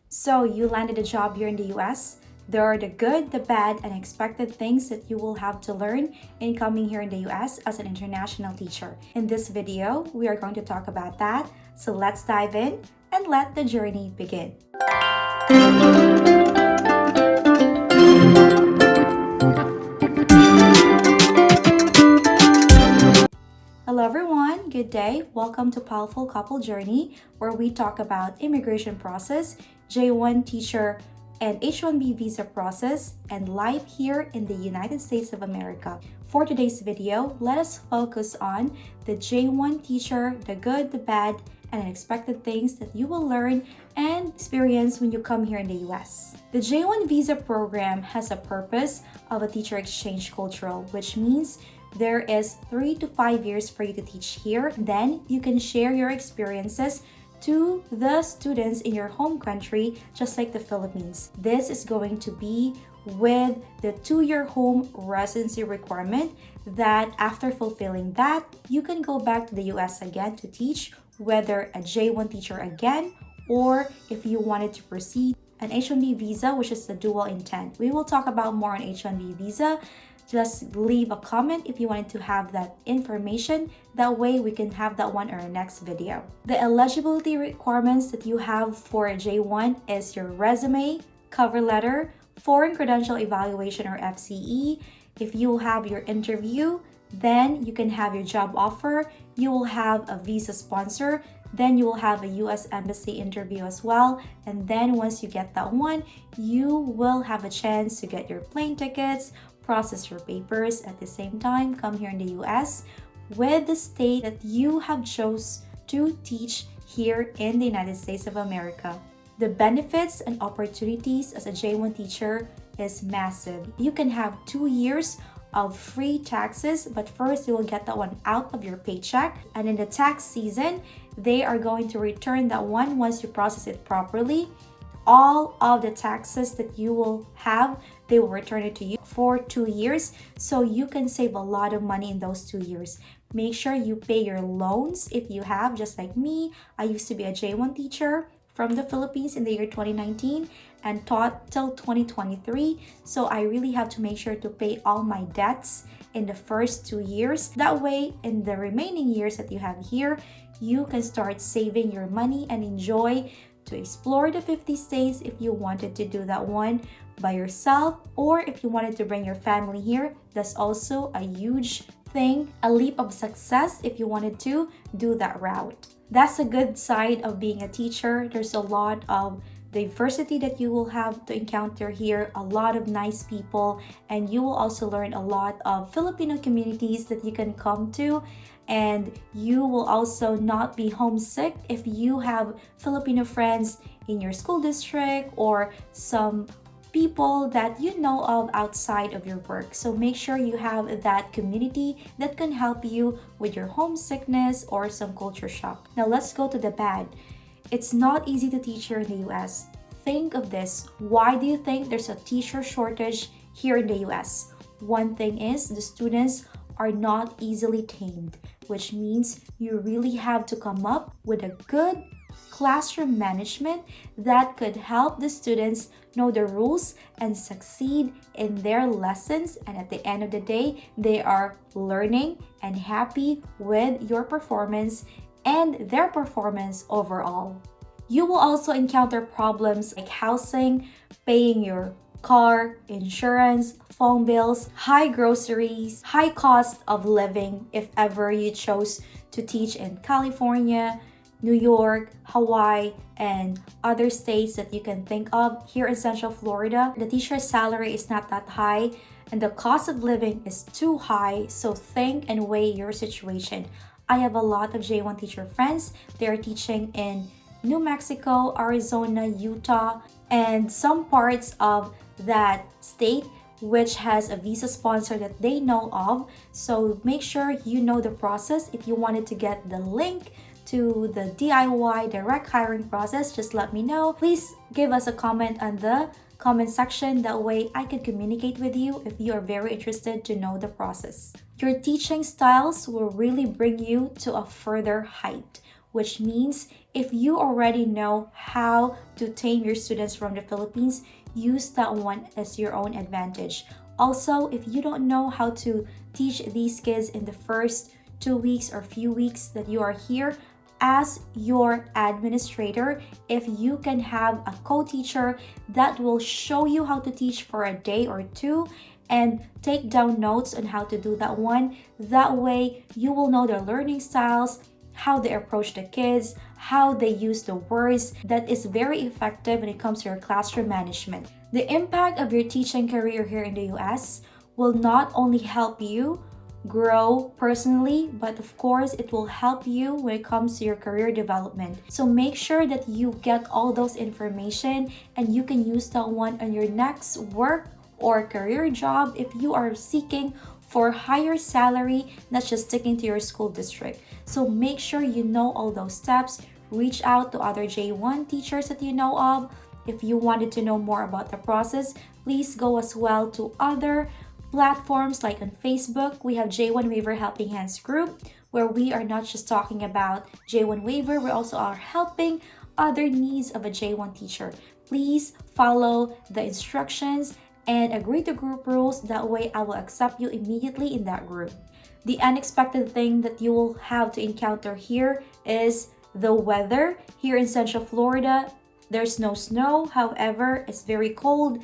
So you landed a job here in the US. There are the good, the bad, and expected things that you will have to learn in coming here in the US as an international teacher. In this video, we are going to talk about that. So let's dive in and let the journey begin. Hello everyone, good day. Welcome to Powerful Couple Journey, where we talk about immigration process, J1 teacher and H1B visa process, and life here in the United States of America. For today's video, let us focus on the J1 teacher, the good, the bad, and unexpected things that you will learn and experience when you come here in the US. The J1 visa program has a purpose of a teacher exchange cultural, which means there is 3 to 5 years for you to teach here. Then you can share your experiences to the students in your home country, just like the Philippines. This is going to be with the 2-year home residency requirement that after fulfilling that, you can go back to the US again to teach, whether a J1 teacher again, or if you wanted to proceed an H1B visa, which is the dual intent. We will talk about more on H1B visa. Just leave a comment if you wanted to have that information. That way we can have that one in our next video. The eligibility requirements that you have for a J1 is your resume, cover letter, foreign credential evaluation or FCE. If you have your interview, then you can have your job offer. You will have a visa sponsor. Then you will have a US Embassy interview as well. And then once you get that one, you will have a chance to get your plane tickets, process your papers at the same time, come here in the US with the state that you have chose to teach here in the United States of America. The benefits and opportunities as a J1 teacher is massive. You can have 2 years of free taxes, but first you will get that one out of your paycheck. And in the tax season, they are going to return that one once you process it properly. All of the taxes that you will have, they will return it to you for 2 years. So you can save a lot of money in those 2 years. Make sure you pay your loans if you have, just like me. I used to be a J1 teacher from the Philippines in the year 2019 and taught till 2023. So I really have to make sure to pay all my debts in the first 2 years. That way, in the remaining years that you have here, you can start saving your money and enjoy to explore the 50 states if you wanted to do that one by yourself, or if you wanted to bring your family here. That's also a huge thing, a leap of success if you wanted to do that route. That's a good side of being a teacher. There's a lot of diversity that you will have to encounter here, a lot of nice people, and you will also learn a lot of Filipino communities that you can come to. And you will also not be homesick if you have Filipino friends in your school district or some people that you know of outside of your work. So make sure you have that community that can help you with your homesickness or some culture shock. Now let's go to the bad. It's not easy to teach here in the US. Think of this. Why do you think there's a teacher shortage here in the US? One thing is the students are not easily tamed, which means you really have to come up with a good classroom management that could help the students know the rules and succeed in their lessons. And at the end of the day, they are learning and happy with your performance and their performance overall. You will also encounter problems like housing, paying your car, insurance, phone bills, high groceries, high cost of living if ever you chose to teach in California, New York, Hawaii, and other states that you can think of. Here in Central Florida, the teacher's salary is not that high and the cost of living is too high, so think and weigh your situation. I have a lot of J1 teacher friends. They are teaching in New Mexico, Arizona, Utah, and some parts of that state which has a visa sponsor that they know of. So make sure you know the process. If you wanted to get the link to the DIY direct hiring process, just let me know. Please give us a comment on the comment section. That way I can communicate with you if you are very interested to know the process. Your teaching styles will really bring you to a further height, which means if you already know how to tame your students from the Philippines, use that one as your own advantage. Also, if you don't know how to teach these kids in the first 2 weeks or few weeks that you are here, as your administrator, if you can have a co-teacher that will show you how to teach for a day or two and take down notes on how to do that one, that way you will know their learning styles, how they approach the kids, how they use the words. That is very effective when it comes to your classroom management. The impact of your teaching career here in the US will not only help you grow personally, but of course it will help you when it comes to your career development. So make sure that you get all those information and you can use that one on your next work or career job if you are seeking for higher salary, not just sticking to your school district. So make sure you know all those steps. Reach out to other J1 teachers that you know of. If you wanted to know more about the process, please go as well to other platforms like on Facebook. We have J1 Waiver Helping Hands group, where we are not just talking about J1 waiver, we also are helping other needs of a J1 teacher. Please follow the instructions and agree to group rules. That way I will accept you immediately in that group. The unexpected thing that you will have to encounter here is the weather. Here in Central Florida, there's no snow. However, it's very cold.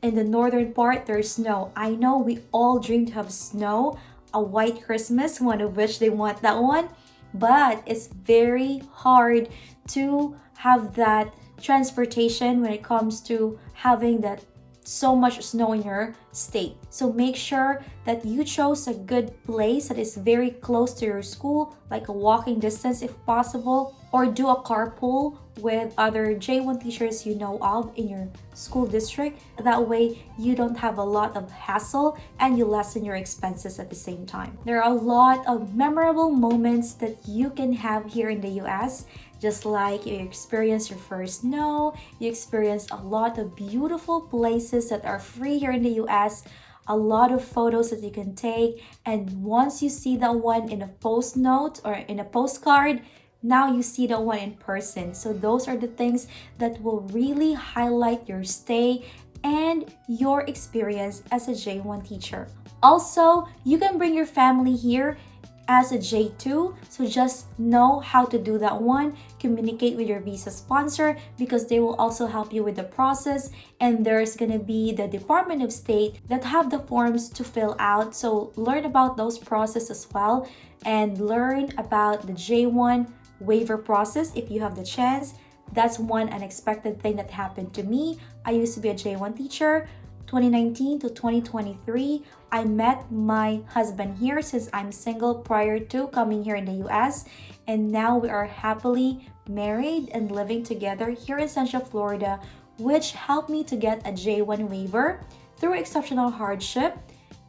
In the northern part, there's snow. I know we all dream to have snow, a white Christmas, one of which they want that one, but it's very hard to have that transportation when it comes to having that so much snow in your state. So make sure that you chose a good place that is very close to your school, like a walking distance if possible, or do a carpool with other J1 teachers you know of in your school district. That way you don't have a lot of hassle and you lessen your expenses at the same time. There are a lot of memorable moments that you can have here in the US. Just like you experience your first snow, you experience a lot of beautiful places that are free here in the US, a lot of photos that you can take, and once you see that one in a post note or in a postcard, now you see that one in person. So those are the things that will really highlight your stay and your experience as a J1 teacher. Also, you can bring your family here as a J2, so just know how to do that one. Communicate with your visa sponsor because they will also help you with the process, and there's gonna be the Department of State that have the forms to fill out. So learn about those processes as well and learn about the J1 waiver process if you have the chance. That's one unexpected thing that happened to me. I used to be a J1 teacher 2019 to 2023. I met my husband here since I'm single prior to coming here in the US, and now we are happily married and living together here in Central Florida, which helped me to get a J1 waiver through exceptional hardship.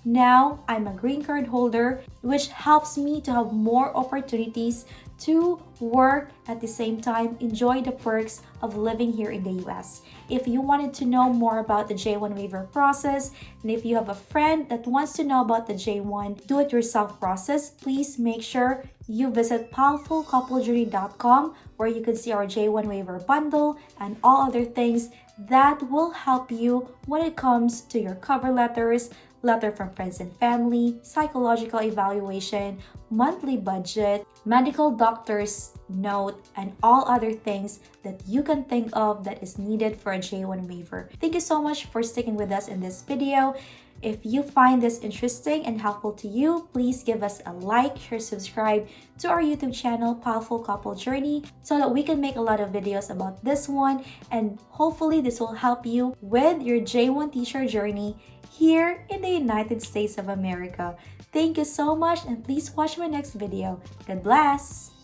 Now I'm a green card holder, which helps me to have more opportunities to work at the same time, enjoy the perks of living here in the US. If you wanted to know more about the J1 waiver process, and if you have a friend that wants to know about the J1 do-it-yourself process, please make sure you visit POWELLFULCOUPLEJOURNEY.com, where you can see our J1 waiver bundle and all other things that will help you when it comes to your cover letters, letter from friends and family, psychological evaluation, monthly budget, medical doctor's note, and all other things that you can think of that is needed for a J1 waiver. Thank you so much for sticking with us in this video. If you find this interesting and helpful to you, please give us a like, share, subscribe to our YouTube channel, Powerful Couple Journey, so that we can make a lot of videos about this one, and hopefully this will help you with your J1 teacher journey here in the United States of America. Thank you so much, and please watch my next video. God bless!